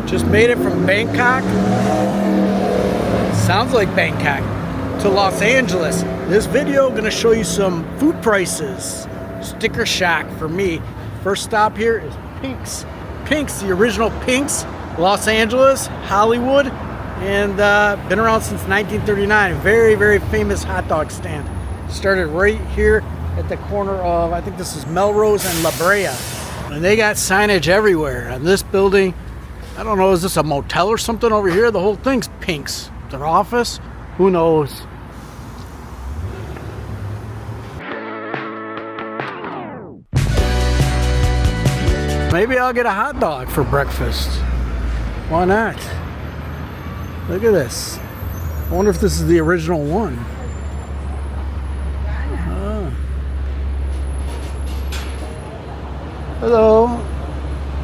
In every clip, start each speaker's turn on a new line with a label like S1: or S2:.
S1: Just made it from Bangkok. Sounds like Bangkok to Los Angeles. This video gonna show you some food prices. Sticker shock for me. First stop here is Pink's. Pink's, the original Pink's, Los Angeles, Hollywood, and been around since 1939. Very, very famous hot dog stand. Started right here at the corner of, I think this is Melrose and La Brea. And they got signage everywhere. And this building, I don't know, is this a motel or something over here? The whole thing's Pink's. Their office? Who knows? Maybe I'll get a hot dog for breakfast. Why not? Look at this. I wonder if this is the original one. Hello.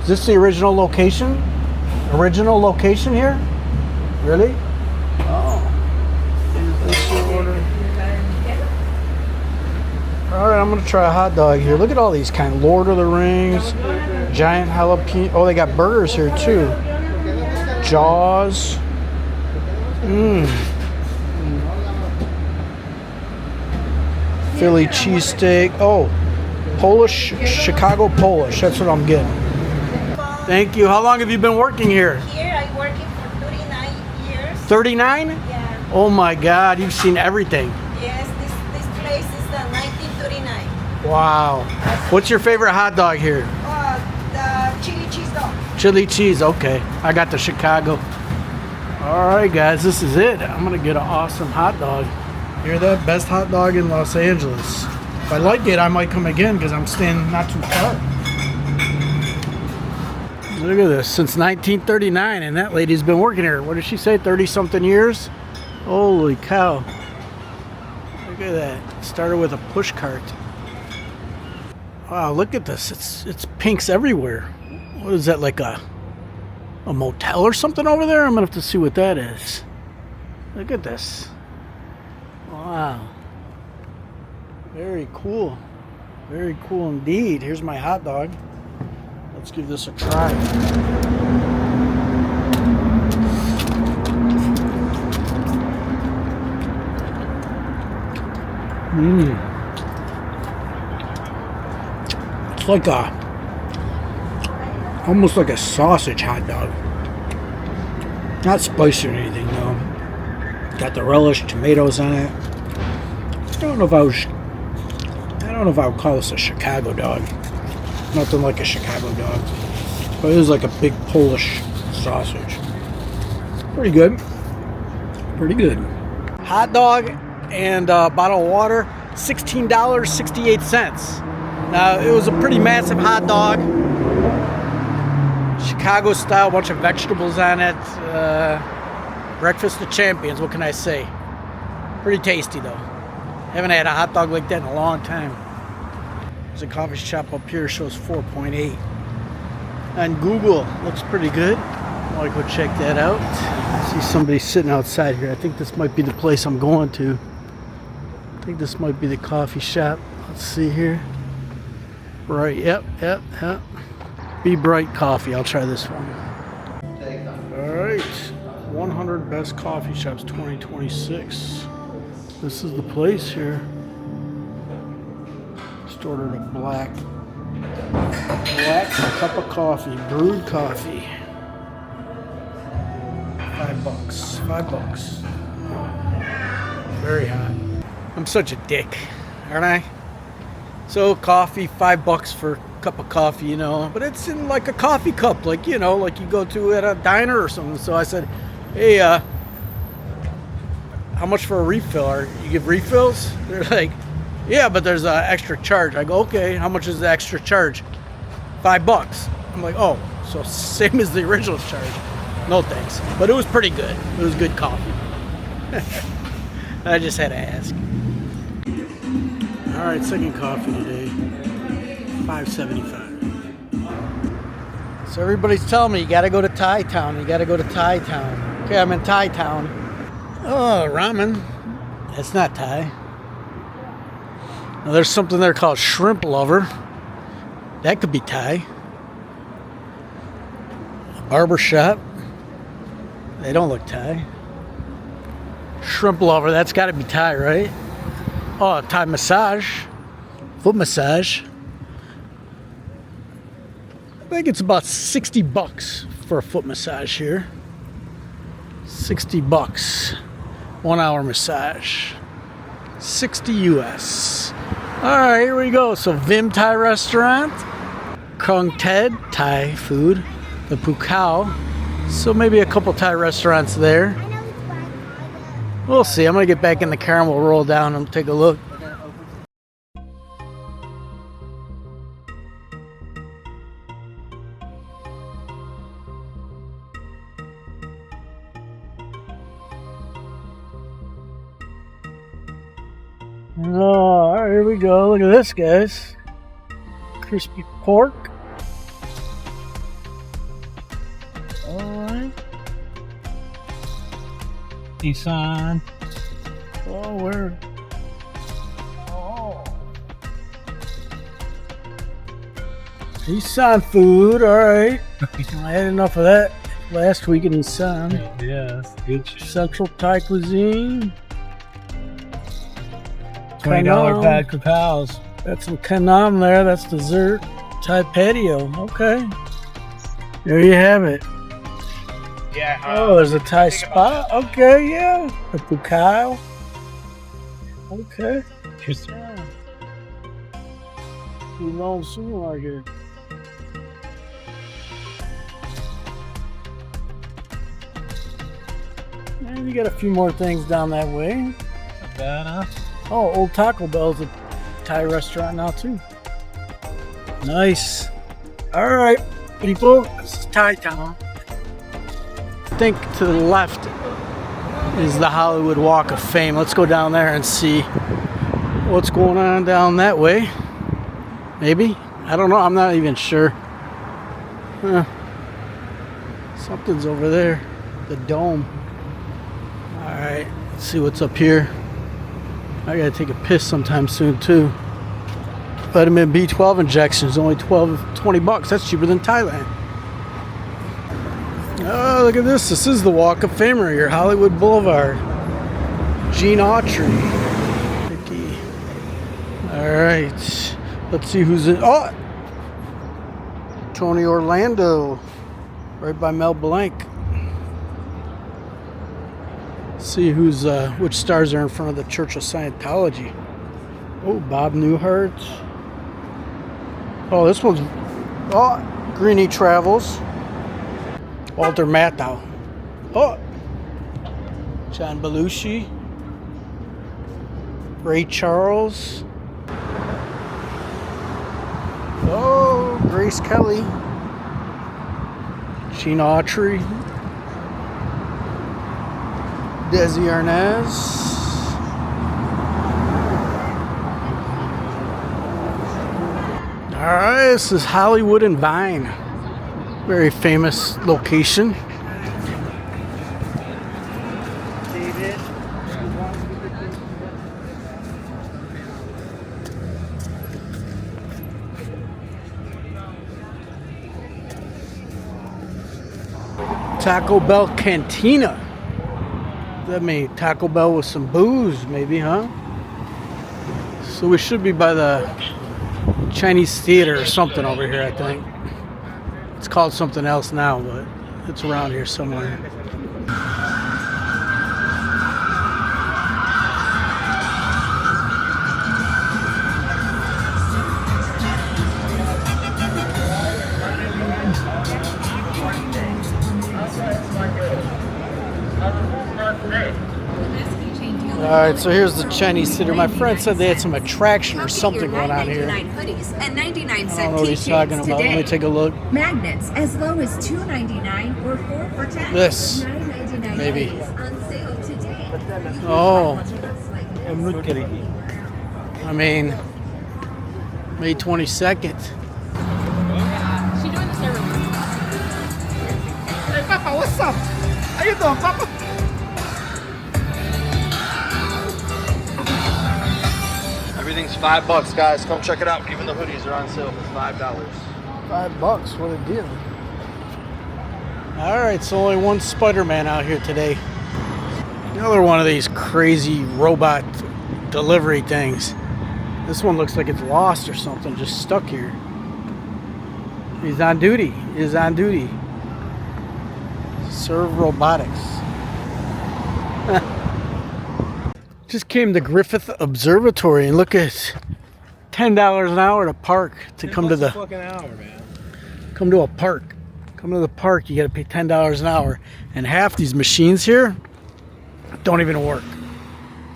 S1: Is this the original location? Original location here? Really? Oh. Alright, I'm gonna try a hot dog here. Look at all these kind of Lord of the Rings, giant jalapeno. Oh, they got burgers here too. Jaws. Philly cheesesteak. Oh, Polish, Chicago Polish. That's what I'm getting. Thank you. How long have you been working here?
S2: Here I'm working for 39 years.
S1: 39?
S2: Yeah.
S1: Oh my God, you've seen everything.
S2: Yes, this place is the 1939.
S1: Wow. What's your favorite hot dog here?
S2: The chili cheese dog.
S1: Chili cheese, okay. I got the Chicago. All right, guys, this is it. I'm gonna get an awesome hot dog. Hear that? Best hot dog in Los Angeles. If I like it, I might come again because I'm staying not too far. Look at this, since 1939, and that lady's been working here. What did she say, 30-something years? Holy cow. Look at that. Started with a push cart. Wow, look at this. It's Pink's everywhere. What is that, like a motel or something over there? I'm gonna have to see what that is. Look at this. Wow. Very cool. Very cool indeed. Here's my hot dog. Let's give this a try. It's like almost like a sausage hot dog. Not spicy or anything though. Got the relish, tomatoes on it. I don't know if I would call this a Chicago dog. Nothing like a Chicago dog. But it is like a big Polish sausage. Pretty good. Pretty good. Hot dog and a bottle of water, $16.68. Now, it was a pretty massive hot dog. Chicago style, bunch of vegetables on it. Breakfast of champions, what can I say? Pretty tasty though. Haven't had a hot dog like that in a long time. There's a coffee shop up here, shows 4.8. On Google, looks pretty good. I'll go check that out. I see somebody sitting outside here. I think this might be the place I'm going to. I think this might be the coffee shop. Let's see here. Right, yep. Be Bright Coffee. I'll try this one. Alright. 100 Best Coffee Shops 2026. This is the place here. Just ordered a black cup of coffee, brewed coffee. $5. Very hot. I'm such a dick, aren't I? So coffee, $5 for a cup of coffee, you know, but it's in like a coffee cup, like, you know, like you go to at a diner or something. So I said, hey, how much for a refill? You give refills? They're like, yeah, but there's an extra charge. I go, okay, how much is the extra charge? $5. I'm like, oh, so same as the original charge. No thanks. But it was pretty good. It was good coffee. I just had to ask. All right, second coffee today. $5.75. So everybody's telling me you got to go to Thai Town. You got to go to Thai Town. Okay, I'm in Thai Town. Oh, ramen. That's not Thai. Now, there's something there called Shrimp Lover. That could be Thai. A barber shop. They don't look Thai. Shrimp lover, that's got to be Thai, right? Oh, Thai massage. Foot massage. I think it's about 60 bucks for a foot massage here. 60 bucks. 1 hour massage. 60 US. Alright, here we go. So Vim Thai restaurant. Kung Ted Thai food. The Pukao. So maybe a couple Thai restaurants there. We'll see. I'm going to get back in the car and we'll roll down and take a look. Oh, alright, here we go. Look at this, guys. Crispy pork. Alright. Nissan. Oh, where? Oh. Nissan food, alright. I had enough of that last week in Nissan.
S3: Yeah, that's good shit.
S1: Central Thai cuisine.
S3: $20 pad kapows.
S1: Got some kanam there. That's dessert. Thai patio. Okay. There you have it.
S3: Yeah.
S1: Oh, there's a Thai spa. Okay, yeah. The Pukao. Okay.
S3: Just
S1: Yeah. Long supermarket. And you got a few more things down that way.
S3: not bad, huh?
S1: Oh, Old Taco Bell's a Thai restaurant now too. Nice. All right, people, this is Thai Town. I think to the left is the Hollywood Walk of Fame. Let's go down there and see what's going on down that way. Maybe. I don't know. I'm not even sure. Something's over there. The dome. All right, let's see what's up here. I gotta take a piss sometime soon too. Vitamin B12 injections, only 20 bucks. That's cheaper than Thailand. Oh, look at this. This is the Walk of Fame right here, Hollywood Boulevard. Gene Autry. Vicky. All right. Let's see who's in. Oh! Tony Orlando. Right by Mel Blanc. See who's which stars are in front of the Church of Scientology. Oh, Bob Newhart. Oh, this one's Greeny Travels. Walter Matthau. Oh, John Belushi. Ray Charles. Oh, Grace Kelly. Gene Autry. Desi Arnaz. Alright, this is Hollywood and Vine. Very famous location. Taco Bell Cantina. That mean Taco Bell with some booze, maybe, huh? So we should be by the Chinese Theater or something over here, I think. It's called something else now, but it's around here somewhere. Alright, so here's the Chinese Theater. My friend said they had some attraction or something going on here.
S4: Hoodies and 99
S1: I
S4: cent
S1: don't know what he's talking about.
S4: today.
S1: Let me take a look.
S4: Magnets as low as $2.99 or 4 for 10.
S1: This,
S4: $9.99
S1: maybe.
S4: on sale today.
S1: Oh, I mean, May 22nd.
S5: She doing the ceremony.
S3: Hey, Papa, what's up? How you doing, Papa? Everything's $5, guys. Come check it out. Even the hoodies are on sale for $5.
S1: $5, what a deal. Alright, so only one Spider-Man out here today. Another one of these crazy robot delivery things. This one looks like it's lost or something, just stuck here. He's on duty. He is on duty. Serve robotics. Just came to Griffith Observatory and look at $10 an hour to park to come to the
S3: fucking hour, man.
S1: come to a park. Come to the park, you gotta pay $10 an hour. And half these machines here don't even work.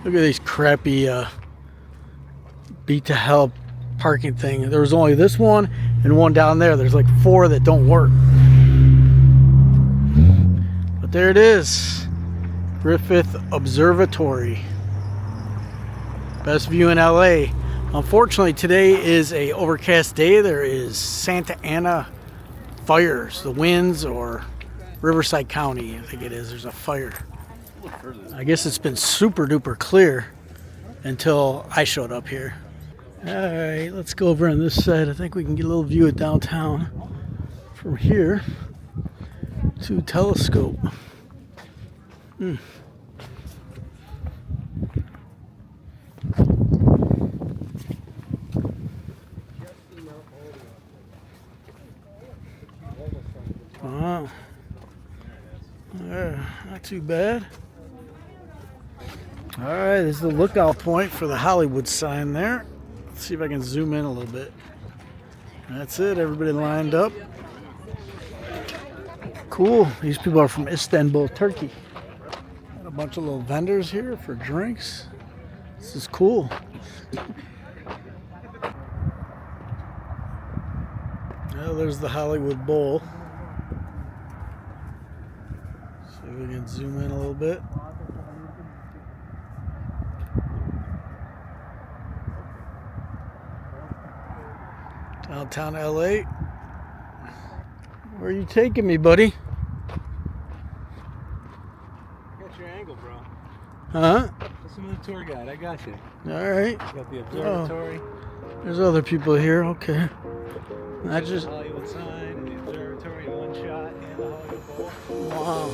S1: Look at these crappy beat to hell parking thing. There was only this one and one down there. There's like 4 that don't work. But there it is. Griffith Observatory. Best view in LA. Unfortunately, today is a overcast day. There is Santa Ana fires, the winds, or Riverside County, I think it is. There's a fire. I guess it's been super duper clear until I showed up here. Alright, let's go over on this side. I think we can get a little view of downtown from here to Telescope. Wow. Not too bad. Alright, this is the lookout point for the Hollywood sign there. Let's see if I can zoom in a little bit. That's it, everybody lined up. Cool. These people are from Istanbul, Turkey. Got a bunch of little vendors here for drinks. This is cool. Well, there's the Hollywood Bowl. See if we can zoom in a little bit. Downtown LA. Where are you taking me, buddy?
S3: I got your angle, bro.
S1: Huh?
S3: Listen to the tour guide. I got you.
S1: Alright.
S3: Got the observatory.
S1: There's other people here, okay. I just.
S3: Hollywood sign and the observatory in one shot and the Hollywood Bowl.
S1: Wow.